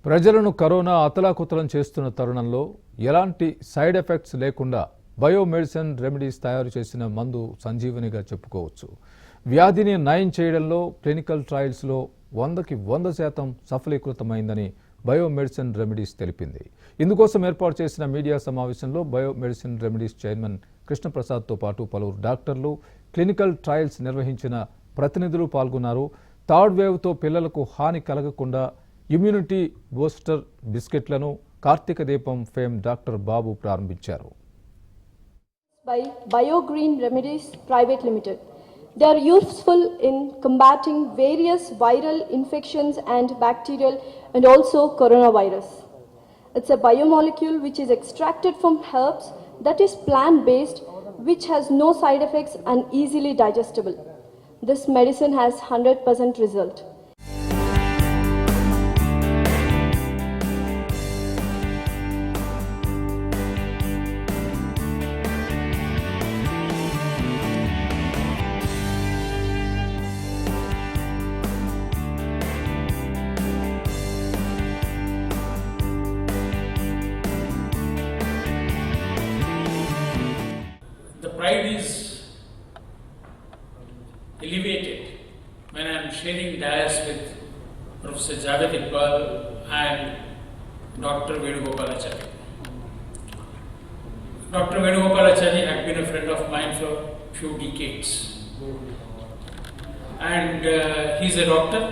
ప్రజలను కరోనా అతలాకుతలం చేస్తున్న తరుణంలో ఎలాంటి సైడ్ ఎఫెక్ట్స్ లేకుండా బయోమెడిసిన్ రెమెడీస్ తయారు చేసిన మందు సంజీవనిగా చెప్పుకోవచ్చు. వ్యాధిని నయం చేయడంలో క్లినికల్ ట్రయల్స్లో 100కి 100% సఫలీకృతమైందని బయోమెడిసిన్ రెమెడీస్ తెలిపింది. ఇందుకోసం ఏర్పాటు చేసిన మీడియా సమావేశంలో బయోమెడిసిన్ రెమెడీస్ చైర్మన్ కృష్ణప్రసాద్తో పాటు పలువురు డాక్టర్లు, క్లినికల్ ట్రయల్స్ నిర్వహించిన ప్రతినిధులు పాల్గొన్నారు. థర్డ్ వేవ్తో పిల్లలకు హాని కలగకుండా ఇమ్యూనిటీ బూస్టర్ బిస్కెట్లను కార్తీక దీపం ఫేమ్ డాక్టర్ బాబు ప్రారంభించారు. By BioGreen Remedies Private Limited. They are useful in combating various viral infections and bacterial and also coronavirus. It's a biomolecule which is extracted from herbs that is plant-based, which has no side effects and easily digestible. This medicine has 100% result. The pride is elevated when I am sharing dais with Professor Javed Iqbal and Dr. Venugopalachari. Dr. Venugopalachari had been a friend of mine for a few decades. And he's a doctor.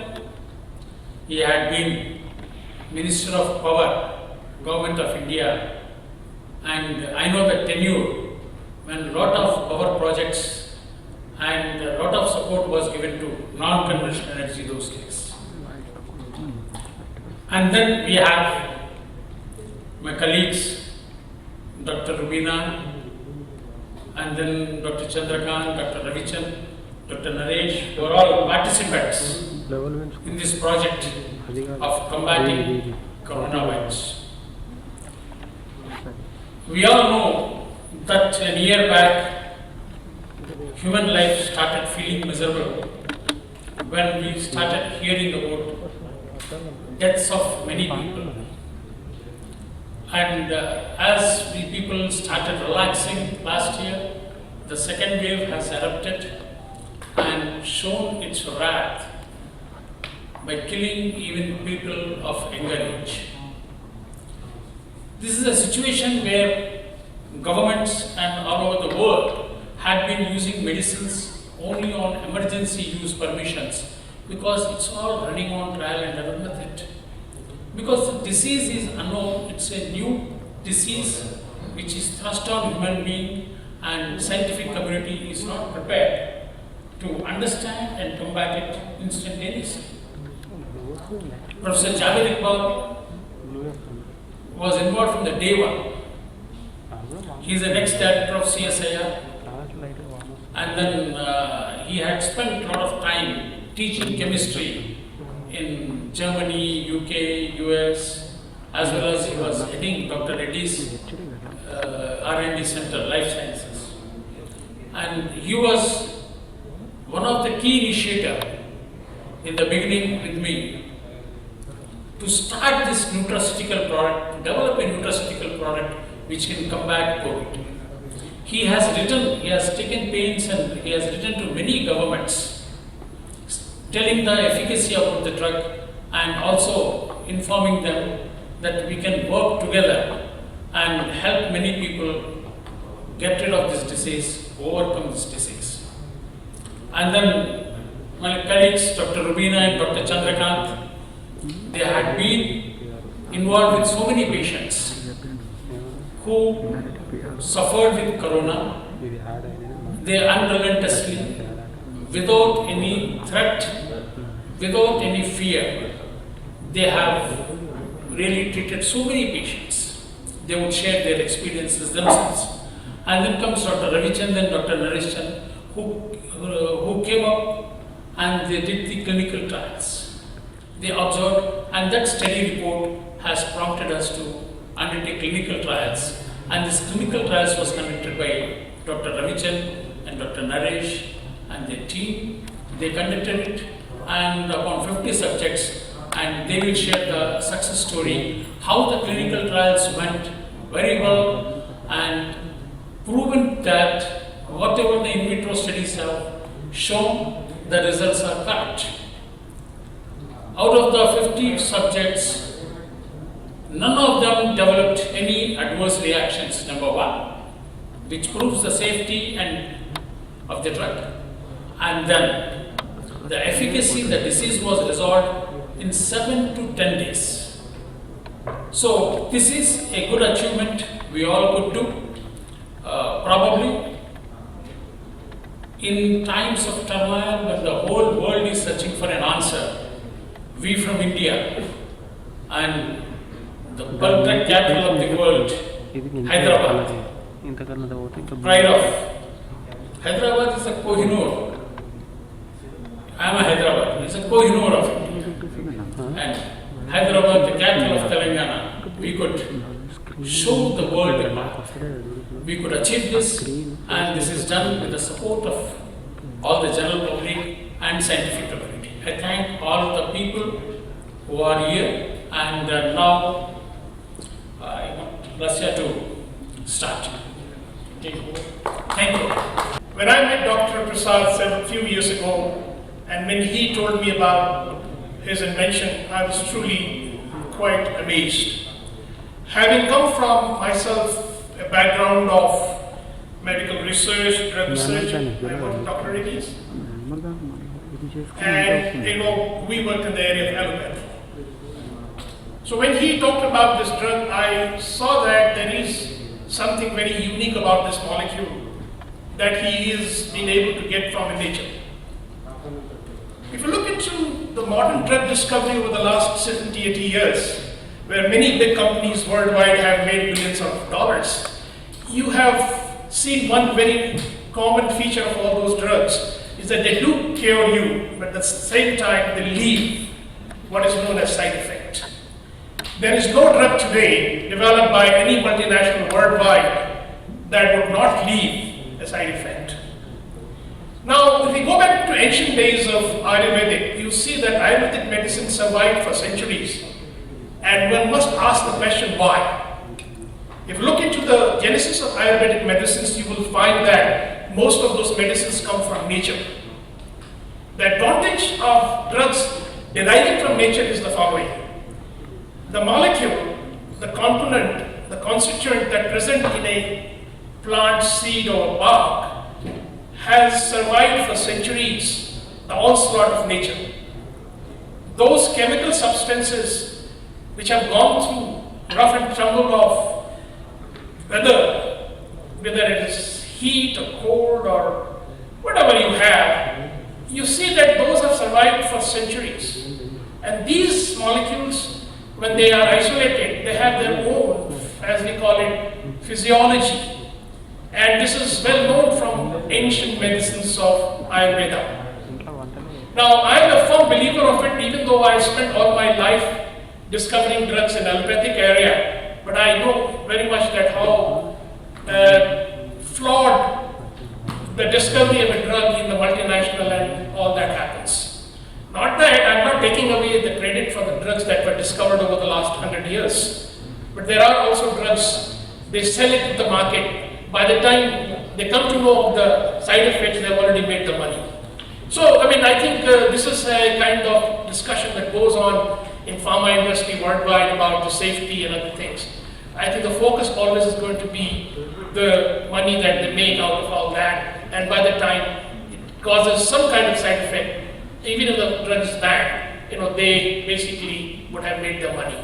He had been Minister of Power, Government of India. And I know the tenure when a lot of power projects and a lot of support was given to non-conventional energy those days. And then we have my colleagues, Dr. Rubina, and then Dr. Chandrakant, Dr. Ravichan, Dr. Naresh, who are all participants in this project of combating coronavirus. We all know that a year back, human life started feeling miserable when we started hearing about deaths of many people. And as we people started relaxing last year, the second wave has erupted and shown its wrath by killing even people of younger age. This is a situation where governments and all over the world had been using medicines only on emergency use permissions because it's all running on trial and error method. Because the disease is unknown, it's a new disease which is thrust on human being and scientific community is not prepared to understand and combat it instantaneously. Professor Javed Iqbal was involved from the day one. He is an ex-director of CSIR, and then he had spent a lot of time teaching chemistry in Germany, UK, US, as well as he was heading Dr. Reddy's R&D Center, Life Sciences. And he was one of the key initiators in the beginning with me to start this nutraceutical product, to develop a nutraceutical product which can combat COVID. He has taken pains and he has written to many governments telling the efficacy of the drug and also informing them that we can work together and help many people get rid of this disease, overcome this disease. And then my colleagues, Dr. Rubina and Dr. Chandrakant, they had been involved with so many patients who suffered with corona. They unrelentingly, without any threat, without any fear, they have really treated so many patients. They would share their experiences themselves. And then comes Dr. Ravichan and Dr. Naresh, who came up and they did the clinical trials. They observed, and that study report has prompted us to undertake clinical trials. And this clinical trials was conducted by Dr. Ravichan and Dr. Naresh and their team. They conducted it, and upon 50 subjects, and they will share the success story, how the clinical trials went very well, and proven that whatever the in vitro studies have shown, the results are correct. Out of the 50 subjects, none of them developed any adverse reactions, number one, which proves the safety of the drug. And then the efficacy, the disease was resolved in 7 to 10 days. So this is a good achievement we all could do. Probably in times of turmoil when the whole world is searching for an answer, we from India and the bulk drug capital of the world, Hyderabad, pride of Hyderabad is a Kohinoor. I am a Hyderabad, it's a Kohinoor of India. And Hyderabad, the capital of Telangana, we could show the world a path. We could achieve this, and this is done with the support of all the general public and scientific community. I thank all the people who are here, and now I want Rasya to start. Thank you. When I met Dr. Prasad a few years ago, and when he told me about his invention, I was truly quite amazed. Having come from myself a background of medical research, drug research, I worked with Dr. Reddy's, and we worked in the area of allopathy. So when he talked about this drug, I saw that there is something very unique about this molecule that he is being able to get from nature. If you look into the modern drug discovery over the last 70, 80 years, where many big companies worldwide have made billions of dollars, you have seen one very common feature of all those drugs is that they do cure you, but at the same time they leave what is known as side effect. There is no drug today developed by any multinational worldwide that would not leave a side effect. Now, if we go back to ancient days of Ayurvedic, you see that Ayurvedic medicine survived for centuries. And one must ask the question, why? If you look into the genesis of Ayurvedic medicines, you will find that most of those medicines come from nature. The advantage of drugs deriving from nature is the following. The molecule, the component, the constituent that present in a plant, seed or bark has survived for centuries the onslaught of nature. Those chemical substances which have gone through rough and tumble of weather, whether it is heat or cold or whatever you have, you see that those have survived for centuries. And these molecules, when they are isolated, they have their own, as we call it, physiology. And this is well known from ancient medicines of Ayurveda. Now, I am a firm believer of it, even though I spent all my life discovering drugs in allopathic area, but I know very much that how flawed the discovery of a drug in the multinational and all that happens. Not that I'm not taking away the credit for the drugs that were discovered over the last 100 years, but there are also drugs, they sell it in the market. By the time they come to know of the side effects, they've already made the money. So, I think this is a kind of discussion that goes on in pharma industry worldwide about the safety and other things. I think the focus always is going to be the money that they make out of all that, and by the time it causes some kind of side effect, even if the drug is bad, they basically would have made their money.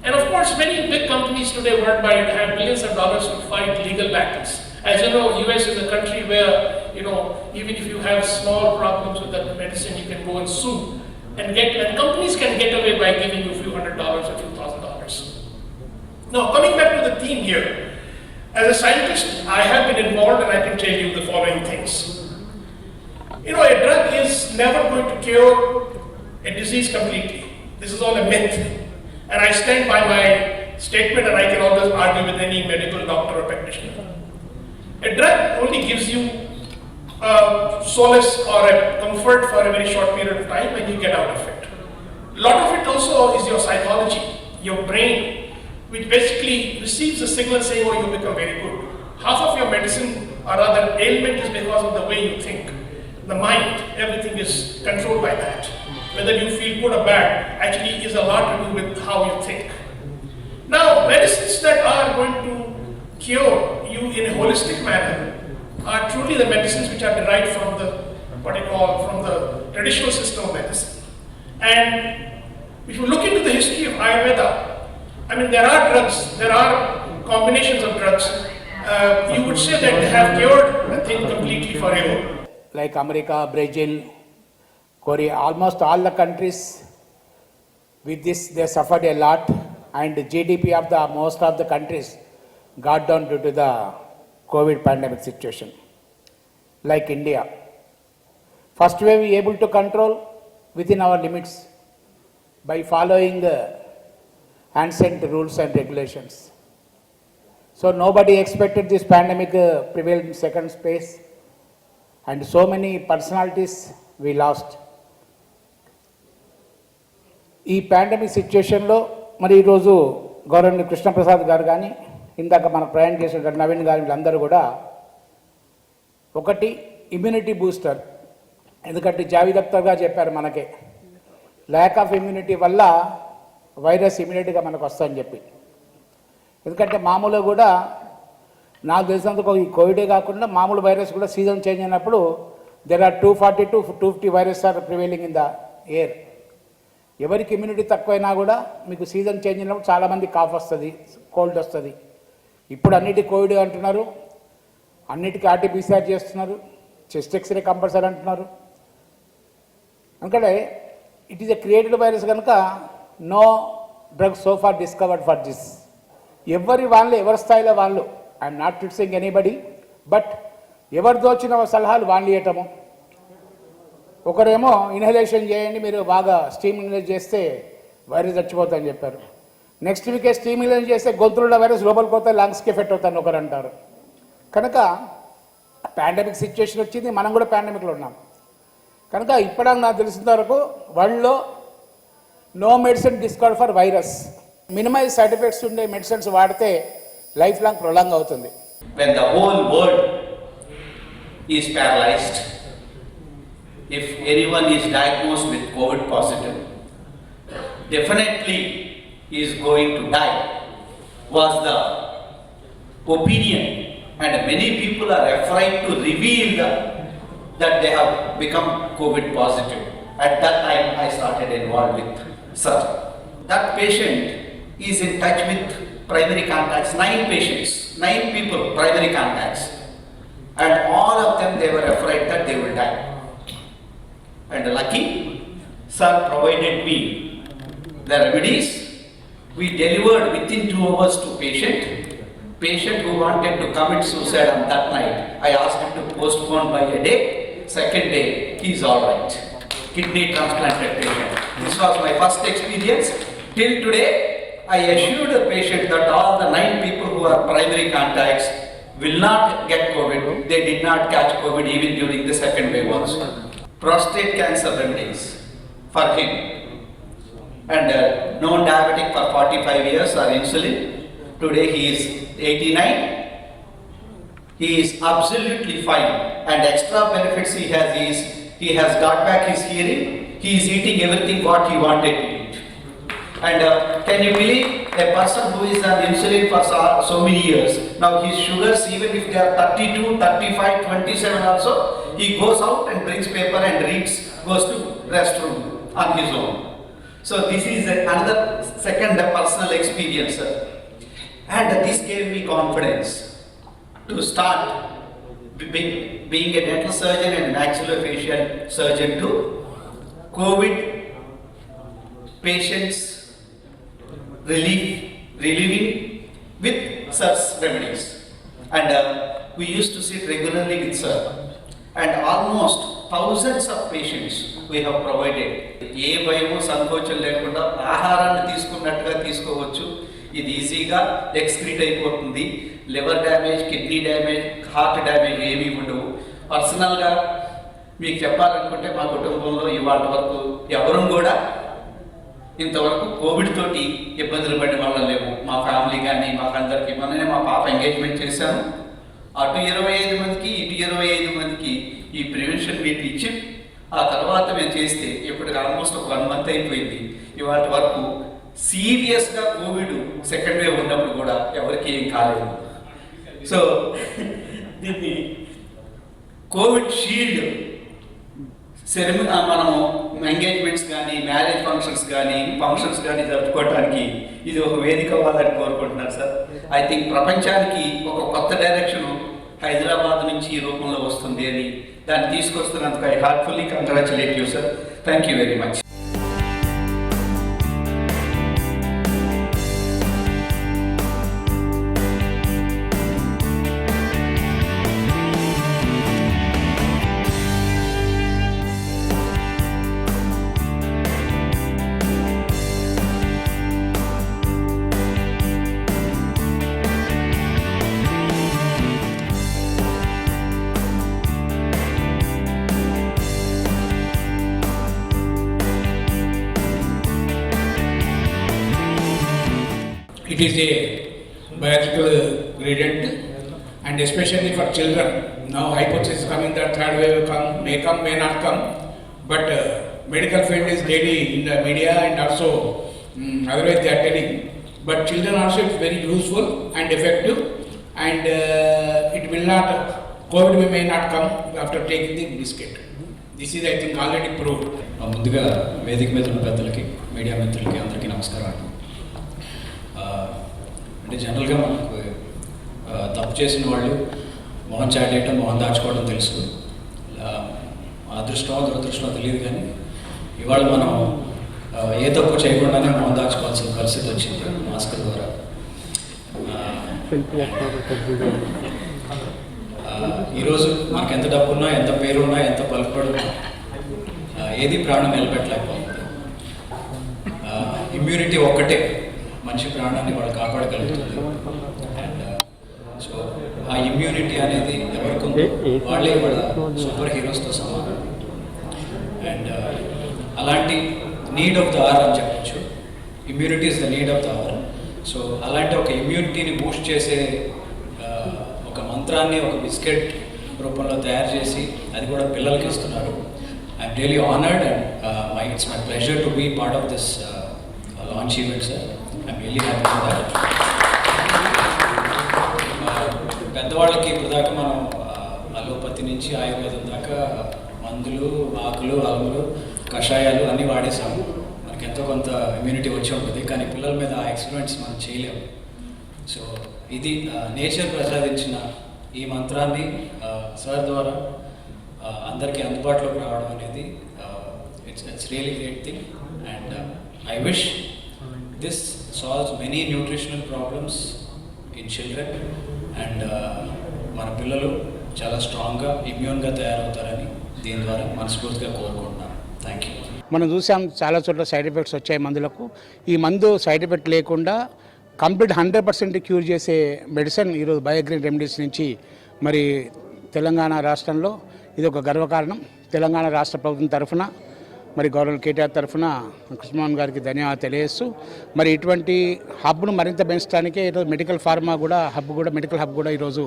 And of course, many big companies today worldwide have billions of dollars to fight legal battles. As you know, US is a country where, even if you have small problems with the medicine, you can go and sue. And companies can get away by giving you a few $100s or a few $1,000s. Now, coming back to the theme here, as a scientist, I have been involved and I can tell you the following things. A drug is never going to cure a disease completely. This is all a myth. And I stand by my statement, and I can always argue with any medical doctor or practitioner. A drug only gives you solace or a comfort for a very short period of time when you get out of it. lot of it also is your psychology, your brain, which basically receives a signal saying, oh, you become very good. Half of your medicine or other ailment is because of the way you think. The mind, everything is controlled by that. Whether you feel good or bad actually is a lot to do with how you think. Now, medicines that are going to cure you in a holistic manner are truly the medicines which are derived from from the traditional system of medicine. And if you look into the history of Ayurveda, I mean, there are drugs, there are combinations of drugs. You would say that they have cured the thing completely forever. Like America, Brazil, Korea, almost all the countries with this they suffered a lot, and the GDP of the most of the countries got down due to the COVID pandemic situation. Like India, first wave we able to control within our limits by following the ancient rules and regulations. So nobody expected this pandemic prevail in second space, and so many personalities we lost. ఈ pandemic సిచ్యుయేషన్లో మరి ఈరోజు గౌరవనీయ కృష్ణప్రసాద్ గారు కానీ ఇందాక మన ప్రయాణం చేసిన నవీన్ గారు వీళ్ళందరూ కూడా ఒకటి ఇమ్యూనిటీ బూస్టర్, ఎందుకంటే జావీద్ అఖ్తర్ గారు చెప్పారు మనకే ల్యాక్ ఆఫ్ ఇమ్యూనిటీ వల్ల వైరస్ ఇమ్యూనిటీగా మనకు వస్తుందని చెప్పి. ఎందుకంటే మామూలుగా కూడా నాకు తెలిసినందుకు ఈ కోవిడే కాకుండా మామూలు వైరస్ కూడా సీజన్ చేంజ్ అయినప్పుడు there are 240 to 250 virus are prevailing in the air. ఎవరికి ఇమ్యూనిటీ తక్కువైనా కూడా మీకు సీజన్ చేంజ్ అయినప్పుడు చాలామంది కాఫ్ వస్తుంది, కోల్డ్ వస్తుంది. ఇప్పుడు అన్నిటి కోవిడ్ అంటున్నారు, అన్నిటికీ ఆర్టీపీసీఆర్ చేస్తున్నారు, చెస్ట్ ఎక్స్రే కంపల్సరీ అంటున్నారు. ఎందుకంటే it is a created virus కనుక no drug so far discovered for this. ఎవరి స్థాయిలో వాళ్ళు, I'm not criticising anybody, but ఎవరు దోచిన సలహాలు వాళ్ళు ఇవ్వటము. ఒకరేమో ఇన్హలేషన్ చేయండి, మీరు బాగా స్టీమ్ ఇన్హలేట్ చేస్తే వైరస్ చచ్చిపోతుందని చెప్పారు. నెక్స్ట్ వీకే స్టీమ్ ఇన్హలేట్ చేస్తే గొంతులో వైరస్ లోపలికి పోతే లంగ్స్కి ఎఫెక్ట్ అవుతాను ఒకరు అంటారు. కనుక పాండమిక్ సిచ్యువేషన్ వచ్చింది, మనం కూడా పాండమిక్లో ఉన్నాం. కనుక ఇప్పటికి నాకు తెలిసిన వరకు వరల్డ్లో no medicine discovered for virus. Minimize side effects ఉండే మెడిసిన్స్ వాడితే లైఫ్ లాంగ్ ప్రొలాంగ్ అవుతుంది. When the whole world is paralyzed, if anyone is diagnosed with COVID positive, definitely he is going to die, was the opinion, and many people are afraid to reveal that they have become COVID positive. At that time I started involved with such. That patient is in touch with primary contacts, 9 patients, 9 people, primary contacts, and all of them they were afraid that they will die. And lucky, sir provided me the remedies. We delivered within 2 hours to patient who wanted to commit suicide on that night. I asked him to postpone by a day. Second day, he is all right. Kidney transplanted patient. This was my first experience. Till today, I assured the patient that all the 9 people who are primary contacts will not get COVID. They did not catch COVID even during the second wave also. Prostate cancer remedies for him, and known diabetic for 45 years or insulin. Today he is 89. He is absolutely fine, and extra benefits he has is he has got back his hearing. He is eating everything what he wanted to eat. And can you believe a person who is on insulin for so many years, now his sugars, even if they are 32, 35, 27 also, he goes out and brings paper and reads, goes to restroom on his own. So this is another second personal experience. And this gave me confidence to start being a dental surgeon and maxillofacial surgeon to COVID patients relieving with such remedies. And we used to sit regularly with sir, and almost thousands of patients we have provided. ఏ భయము సంకోచం లేకుండా ఆహారాన్ని తీసుకున్నట్టుగా తీసుకోవచ్చు. ఇది ఈజీగా excrete అయిపోతుంది. Liver damage, kidney damage, heart damage ఏమీ ఉండవు. పర్సనల్గా మీకు చెప్పాలనుకుంటే మా కుటుంబంలో ఇవాళ వరకు ఎవరూ కూడా ఇంతవరకు కోవిడ్ తోటి ఇబ్బందులు పడిన వాళ్ళం లేవు. మా ఫ్యామిలీ కానీ మాకందరికి మొన్ననే మా పాప ఎంగేజ్మెంట్ చేశాను. అటు 25 మందికి ఇటు 25 మందికి ఈ ప్రివెన్షన్ మీట్ ఇచ్చి ఆ తర్వాత మేము చేస్తే ఇప్పటికి ఆల్మోస్ట్ ఒక 1 మంత్ అయిపోయింది. ఇవాటి వరకు సీరియస్గా కోవిడ్ సెకండ్ వేవ్ ఉన్నప్పుడు కూడా ఎవరికి ఏం కాలేదు. సో దీన్ని కోవిడ్ షీల్డ్ మనము ఎంగేజ్మెంట్స్ కానీ మ్యారేజ్ ఫంక్షన్స్ కానీ జరుపుకోవడానికి ఇది ఒక వేదిక అవ్వాలని కోరుకుంటున్నాను సార్. ఐ థింక్ ప్రపంచానికి ఒక కొత్త డైరెక్షన్ హైదరాబాద్ నుంచి ఈ రూపంలో వస్తుంది అని దాన్ని తీసుకొస్తున్నందుకు I heartfully congratulate you sir. Thank you very much. It is a biological gradient, and especially for children. Now hypothesis coming that third wave may come, may not come, but medical field is daily in the media and also otherwise they are telling. But children also it's very useful and effective, and it will not, COVID may not come after taking the biscuit. This is I think already proved. ముందుగా వేదిక మీద ఉన్న పెద్దలకి, media మిత్రులకి అందరికీ నమస్కారాలు. అంటే జనరల్గా మనకు తప్పు చేసిన వాళ్ళు మొహం చాటేయటం, మొహం దాచుకోవడం తెలుసు. అదృష్టమో దురదృష్టమో తెలియదు, కానీ ఇవాళ మనం ఏ తప్పు చేయకుండానే మొహం దాచుకోవాల్సిన పరిస్థితి వచ్చింది మాస్క్ ద్వారా. ఈరోజు మనకు ఎంత డబ్బున్నా, ఎంత పేరున్నా, ఎంత పలుకుబడున్నా ఏది ప్రాణం నిలబెట్టలేకపోతుంది. ఇమ్యూనిటీ ఒక్కటే మనిషి ప్రాణాన్ని వాళ్ళు కాపాడగలుగుతుంది. అండ్ సో ఆ ఇమ్యూనిటీ అనేది ఎవరికి ఉందో వాళ్ళే వాళ్ళ సూపర్ హీరోస్తో సమానం. అండ్ అలాంటి నీడ్ ఆఫ్ ద అవర్ అని చెప్పచ్చు. Immunity is the need of the hour. So అలాంటి ఒక ఇమ్యూనిటీని బూస్ట్ చేసే ఒక మంత్రాన్ని ఒక బిస్కెట్ రూపంలో తయారు చేసి అది కూడా పిల్లలకి ఇస్తున్నారు. I'm really honoured and it's my pleasure to be part of this launch event sir. I'm really happy for that. పెద్దవాళ్ళకి ఇప్పుడు దాకా మనం అలోపతి నుంచి ఆయుర్వేదం దాకా మందులు, ఆకులు, అలములు, కషాయాలు అన్నీ వాడేసాము. మనకి ఎంతో కొంత ఇమ్యూనిటీ వచ్చి ఉంటుంది, కానీ పిల్లల మీద ఆ ఎక్స్పెరిమెంట్స్ మనం చేయలేము. సో ఇది నేచర్ ప్రసాదించిన ఈ మంత్రాన్ని సార్ ద్వారా అందరికీ అందుబాటులోకి రావడం అనేది it's really great thing. And I wish this solves many nutritional problems in children. And మన పిల్లలు చాలా స్ట్రాంగ్గా, ఇమ్యూన్గా తయారవుతారని దీని ద్వారా మనస్ఫూర్తిగా కోరుకుంటున్నాను. Thank you. మనం చూసాం చాలా చోట్ల సైడ్ ఎఫెక్ట్స్ వచ్చాయి మందులకు. ఈ మందు సైడ్ ఎఫెక్ట్ లేకుండా కంప్లీట్ 100% క్యూర్ చేసే మెడిసిన్ ఈరోజు బయోగ్రీన్ రెమెడీస్ నుంచి మరి తెలంగాణ రాష్ట్రంలో ఇది ఒక గర్వకారణం. తెలంగాణ రాష్ట్ర ప్రభుత్వం తరఫున మరి గవర్నర్ కేటీఆర్ తరఫున కృష్ణమోహన్ గారికి ధన్యవాదాలు తెలియజేస్తూ మరి ఇటువంటి హబ్ను మరింత పెంచడానికే ఈరోజు మెడికల్ హబ్ కూడా ఈరోజు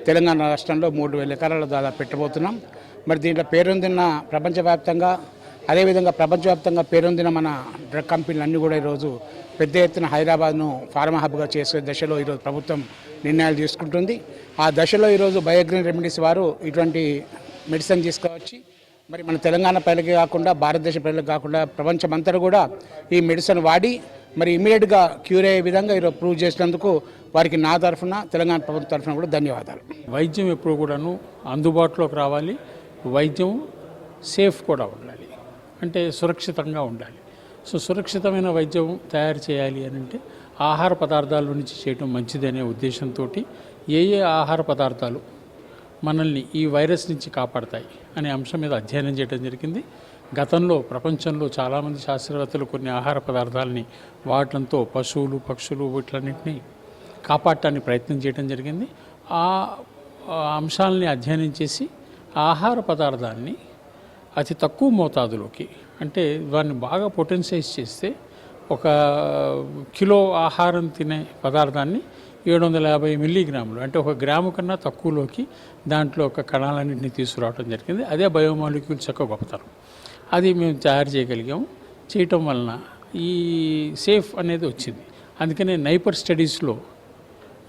తెలంగాణ రాష్ట్రంలో 3,000 ఎకరాల దాదాపు పెట్టబోతున్నాం. మరి దీంట్లో పేరొందిన ప్రపంచవ్యాప్తంగా పేరొందిన మన డ్రగ్ కంపెనీలు అన్నీ కూడా ఈరోజు పెద్ద ఎత్తున హైదరాబాద్ను ఫార్మా హబ్గా చేసే దశలో ఈరోజు ప్రభుత్వం నిర్ణయాలు తీసుకుంటుంది. ఆ దశలో ఈరోజు బయోగ్రీన్ రెమెడీస్ వారు ఇటువంటి మెడిసిన్ తీసుకువచ్చి మరి మన తెలంగాణ ప్రజలకి కాకుండా, భారతదేశ ప్రజలకు కాకుండా ప్రపంచమంతా కూడా ఈ మెడిసిన్ వాడి మరి ఇమీడియట్గా క్యూర్ అయ్యే విధంగా ఈరోజు ప్రూవ్ చేసినందుకు వారికి నా తరఫున, తెలంగాణ ప్రభుత్వం తరఫున కూడా ధన్యవాదాలు. వైద్యం ఎప్పుడు కూడాను అందుబాటులోకి రావాలి, వైద్యం సేఫ్ కూడా ఉండాలి, అంటే సురక్షితంగా ఉండాలి. సో సురక్షితమైన వైద్యం తయారు చేయాలి అని అంటే ఆహార పదార్థాల నుంచి చేయడం మంచిదనే ఉద్దేశంతో ఏ ఆహార పదార్థాలు మనల్ని ఈ వైరస్ నుంచి కాపాడతాయి అనే అంశం మీద అధ్యయనం చేయడం జరిగింది. గతంలో ప్రపంచంలో చాలామంది శాస్త్రవేత్తలు కొన్ని ఆహార పదార్థాలని వాడటంతో పశువులు, పక్షులు వీటన్నింటినీ కాపాడటానికి ప్రయత్నం చేయడం జరిగింది. ఆ అంశాలని అధ్యయనం చేసి ఆహార పదార్థాన్ని అతి తక్కువ మోతాదులోకి, అంటే వారిని బాగా పొటెన్షియలైజ్ చేస్తే ఒక కిలో ఆహారం తినే పదార్థాన్ని 750 మిల్లీగ్రాములు అంటే 1 గ్రాము కన్నా తక్కువలోకి దాంట్లో ఒక కణాలన్నింటినీ తీసుకురావడం జరిగింది. అదే బయోమాలిక్యూల్స్ యొక్క గొప్పతనం. అది మేము తయారు చేయగలిగాము. చేయటం వలన ఈ సేఫ్ అనేది వచ్చింది. అందుకనే నైపర్ స్టడీస్లో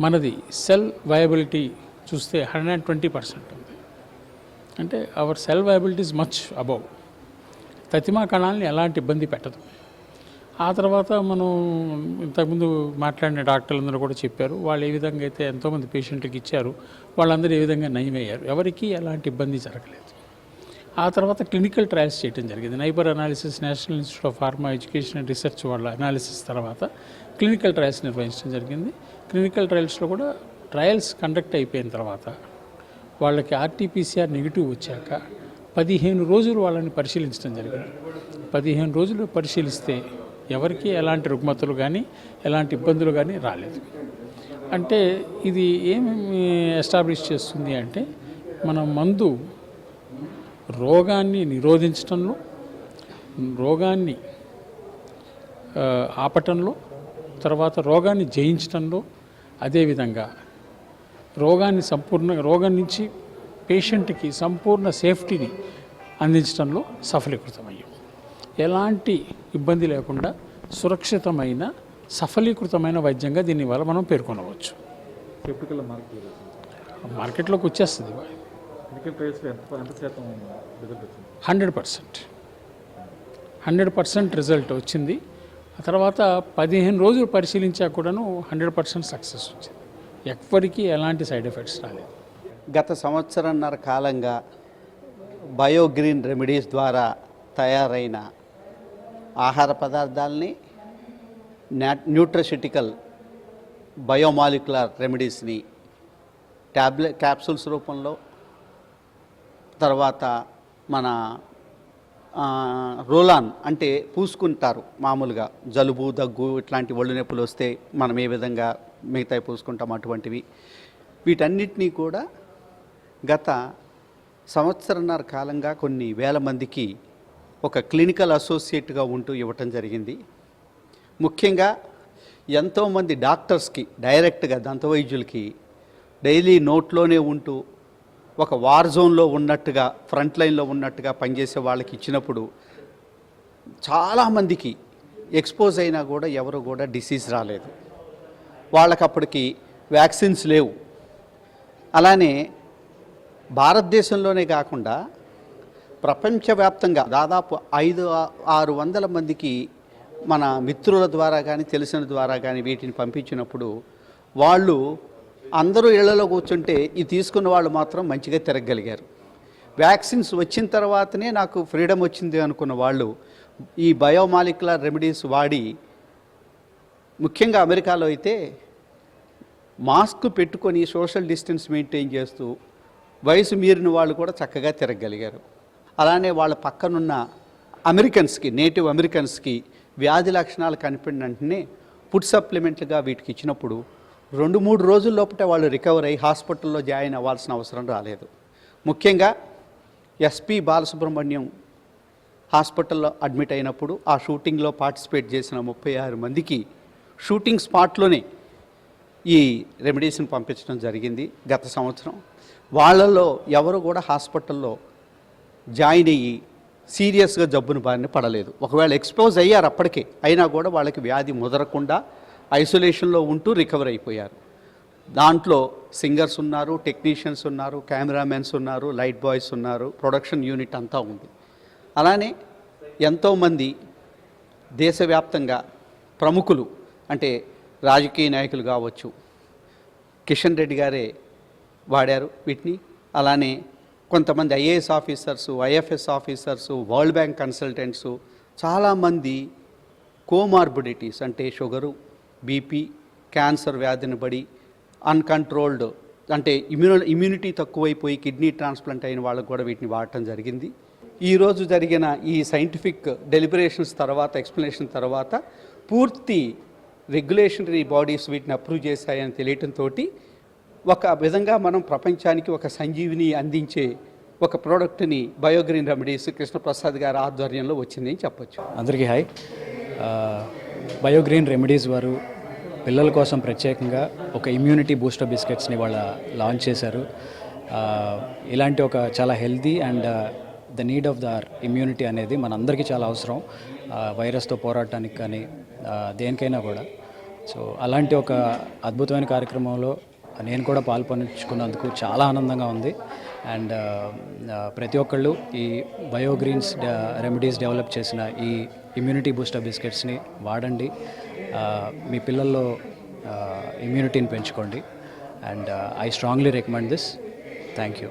మనది సెల్ వయబిలిటీ చూస్తే 120% ఉంది. అంటే our cell viability is much above. ప్రతిమా కణాలని ఎలాంటి ఇబ్బంది పెట్టదు. ఆ తర్వాత మనం ఇంతకుముందు మాట్లాడిన డాక్టర్లందరూ కూడా చెప్పారు, వాళ్ళు ఏ విధంగా అయితే ఎంతోమంది పేషెంట్లకు ఇచ్చారు, వాళ్ళందరూ ఏ విధంగా నయమయ్యారు, ఎవరికీ ఎలాంటి ఇబ్బంది జరగలేదు. ఆ తర్వాత క్లినికల్ ట్రయల్స్ చేయడం జరిగింది. Neighbour analysis, national institute of pharma education and research వాళ్ళ అనాలిసిస్ తర్వాత క్లినికల్ ట్రయల్స్ నిర్వహించడం జరిగింది. క్లినికల్ ట్రయల్స్లో కూడా ట్రయల్స్ కండక్ట్ అయిపోయిన తర్వాత వాళ్ళకి ఆర్టీపీసీఆర్ నెగిటివ్ వచ్చాక 15 రోజులు వాళ్ళని పరిశీలించడం జరిగింది. 15 రోజులు పరిశీలిస్తే ఎవరికి ఎలాంటి రుగ్మతలు కానీ ఎలాంటి ఇబ్బందులు కానీ రాలేదు. అంటే ఇది ఏమి ఎస్టాబ్లిష్ చేస్తుంది అంటే మన మందు రోగాన్ని నిరోధించడంలో, రోగాన్ని ఆపటంలో, తర్వాత రోగాన్ని జయించడంలో, అదేవిధంగా రోగం నుంచి పేషెంట్కి సంపూర్ణ సేఫ్టీని అందించడంలో సఫలీకృతమయ్యాం. ఎలాంటి ఇబ్బంది లేకుండా సురక్షితమైన సఫలీకృతమైన వైద్యంగా దీని వల్ల మనం పేర్కొనవచ్చు. మార్కెట్లోకి వచ్చేస్తుంది. 100% రిజల్ట్ వచ్చింది. ఆ తర్వాత 15 రోజులు పరిశీలించాక కూడాను 100% సక్సెస్ వచ్చింది. ఎవ్వరికీ ఎలాంటి సైడ్ ఎఫెక్ట్స్ రాలేదు. గత సంవత్సరంన్నర కాలంగా బయోగ్రీన్ రెమెడీస్ ద్వారా తయారైన ఆహార పదార్థాలని న్యూట్రసిటికల్ బయోమాలిక్యులర్ రెమెడీస్ని క్యాప్సూల్స్ రూపంలో, తర్వాత మన రోలాన్ అంటే పూసుకుంటారు మామూలుగా జలుబు, దగ్గు ఇట్లాంటి ఒళ్ళు నొప్పులు వస్తే మనం ఏ విధంగా మిగతాయి పూసుకుంటాం అటువంటివి, వీటన్నిటినీ కూడా గత సంవత్సరంన్నర కాలంగా కొన్ని వేల మందికి ఒక క్లినికల్ అసోసియేట్గా ఉంటూ ఇవ్వటం జరిగింది. ముఖ్యంగా ఎంతోమంది డాక్టర్స్కి డైరెక్ట్గా దంతవైద్యులకి డైలీ నోట్లోనే ఉంటూ ఒక వార్ జోన్లో ఉన్నట్టుగా, ఫ్రంట్ లైన్లో ఉన్నట్టుగా పనిచేసే వాళ్ళకి ఇచ్చినప్పుడు చాలామందికి ఎక్స్పోజ్ అయినా కూడా ఎవరు కూడా డిసీజ్ రాలేదు. వాళ్ళకి అప్పటికి వ్యాక్సిన్స్ లేవు. అలానే భారతదేశంలోనే కాకుండా ప్రపంచవ్యాప్తంగా దాదాపు 500-600 మందికి మన మిత్రుల ద్వారా కానీ తెలిసిన ద్వారా కానీ వీటిని పంపించినప్పుడు వాళ్ళు అందరూ ఇళ్లలో కూర్చుంటే ఇది తీసుకున్న వాళ్ళు మాత్రం మంచిగా తిరగగలిగారు. వ్యాక్సిన్స్ వచ్చిన తర్వాతనే నాకు ఫ్రీడమ్ వచ్చింది అనుకున్న వాళ్ళు ఈ బయోమాలిక్యులర్ రెమెడీస్ వాడి, ముఖ్యంగా అమెరికాలో అయితే మాస్క్ పెట్టుకొని సోషల్ డిస్టెన్స్ మెయింటైన్ చేస్తూ వయసు మీరిన వాళ్ళు కూడా చక్కగా తిరగగలిగారు. అలానే వాళ్ళ పక్కనున్న అమెరికన్స్కి, నేటివ్ అమెరికన్స్కి వ్యాధి లక్షణాలు కనిపిన వెంటనే ఫుడ్ సప్లిమెంట్లుగా వీటికి ఇచ్చినప్పుడు 2-3 రోజుల లోపల వాళ్ళు రికవర్ అయ్యి హాస్పిటల్లో జాయిన్ అవ్వాల్సిన అవసరం రాలేదు. ముఖ్యంగా ఎస్పి బాలసుబ్రహ్మణ్యం హాస్పిటల్లో అడ్మిట్ అయినప్పుడు ఆ షూటింగ్లో పార్టిసిపేట్ చేసిన 36 మందికి షూటింగ్ స్పాట్లోనే ఈ రెమెడీస్ని పంపించడం జరిగింది గత సంవత్సరం. వాళ్ళల్లో ఎవరు కూడా హాస్పిటల్లో జాయిన్ అయ్యి సీరియస్గా జబ్బును బారిన పడలేదు. ఒకవేళ ఎక్స్పోజ్ అయ్యారు అప్పటికే, అయినా కూడా వాళ్ళకి వ్యాధి ముదరకుండా ఐసోలేషన్లో ఉంటూ రికవర్ అయిపోయారు. దాంట్లో సింగర్స్ ఉన్నారు, టెక్నీషియన్స్ ఉన్నారు, కెమెరామెన్స్ ఉన్నారు, లైట్ బాయ్స్ ఉన్నారు, ప్రొడక్షన్ యూనిట్ అంతా ఉంది. అలానే ఎంతోమంది దేశవ్యాప్తంగా ప్రముఖులు, అంటే రాజకీయ నాయకులు కావచ్చు, కిషన్ రెడ్డి గారే వాడారు వీటిని. అలానే కొంతమంది IAS officers, IFS officers, world bank consultants, చాలామంది కోమార్బిడిటీస్ అంటే షుగరు, బీపీ, క్యాన్సర్ వ్యాధిని పడి అన్కంట్రోల్డ్ అంటే ఇమ్యూనిటీ తక్కువైపోయి కిడ్నీ ట్రాన్స్ప్లాంట్ అయిన వాళ్ళకు కూడా వీటిని వాడటం జరిగింది. ఈరోజు జరిగిన ఈ సైంటిఫిక్ డెలిబరేషన్స్ తర్వాత, ఎక్స్ప్లెనేషన్ తర్వాత పూర్తి రెగ్యులేషనరీ బాడీస్ వీటిని అప్రూవ్ చేశాయని తెలియటంతో ఒక విధంగా మనం ప్రపంచానికి ఒక సంజీవిని అందించే ఒక ప్రోడక్ట్ని బయోగ్రీన్ రెమెడీస్ కృష్ణప్రసాద్ గారి ఆధ్వర్యంలో వచ్చింది అని చెప్పొచ్చు. అందరికీ హాయ్. బయోగ్రీన్ రెమెడీస్ వారు పిల్లల కోసం ప్రత్యేకంగా ఒక ఇమ్యూనిటీ బూస్టర్ బిస్కెట్స్ని వాళ్ళ లాంచ్ చేశారు. ఇలాంటి ఒక చాలా healthy and the need of the immunity అనేది మనందరికీ చాలా అవసరం, వైరస్తో పోరాడటానికి కానీ దేనికైనా కూడా. సో అలాంటి ఒక అద్భుతమైన కార్యక్రమంలో నేను కూడా పాల్పంచుకున్నందుకు చాలా ఆనందంగా ఉంది. అండ్ ప్రతి ఒక్కళ్ళు ఈ బయోగ్రీన్స్ రెమెడీస్ డెవలప్ చేసిన ఈ ఇమ్యూనిటీ బూస్టర్ బిస్కెట్స్ని వాడండి. మీ పిల్లల్లో ఇమ్యూనిటీని పెంచుకోండి. And I strongly recommend this. Thank you.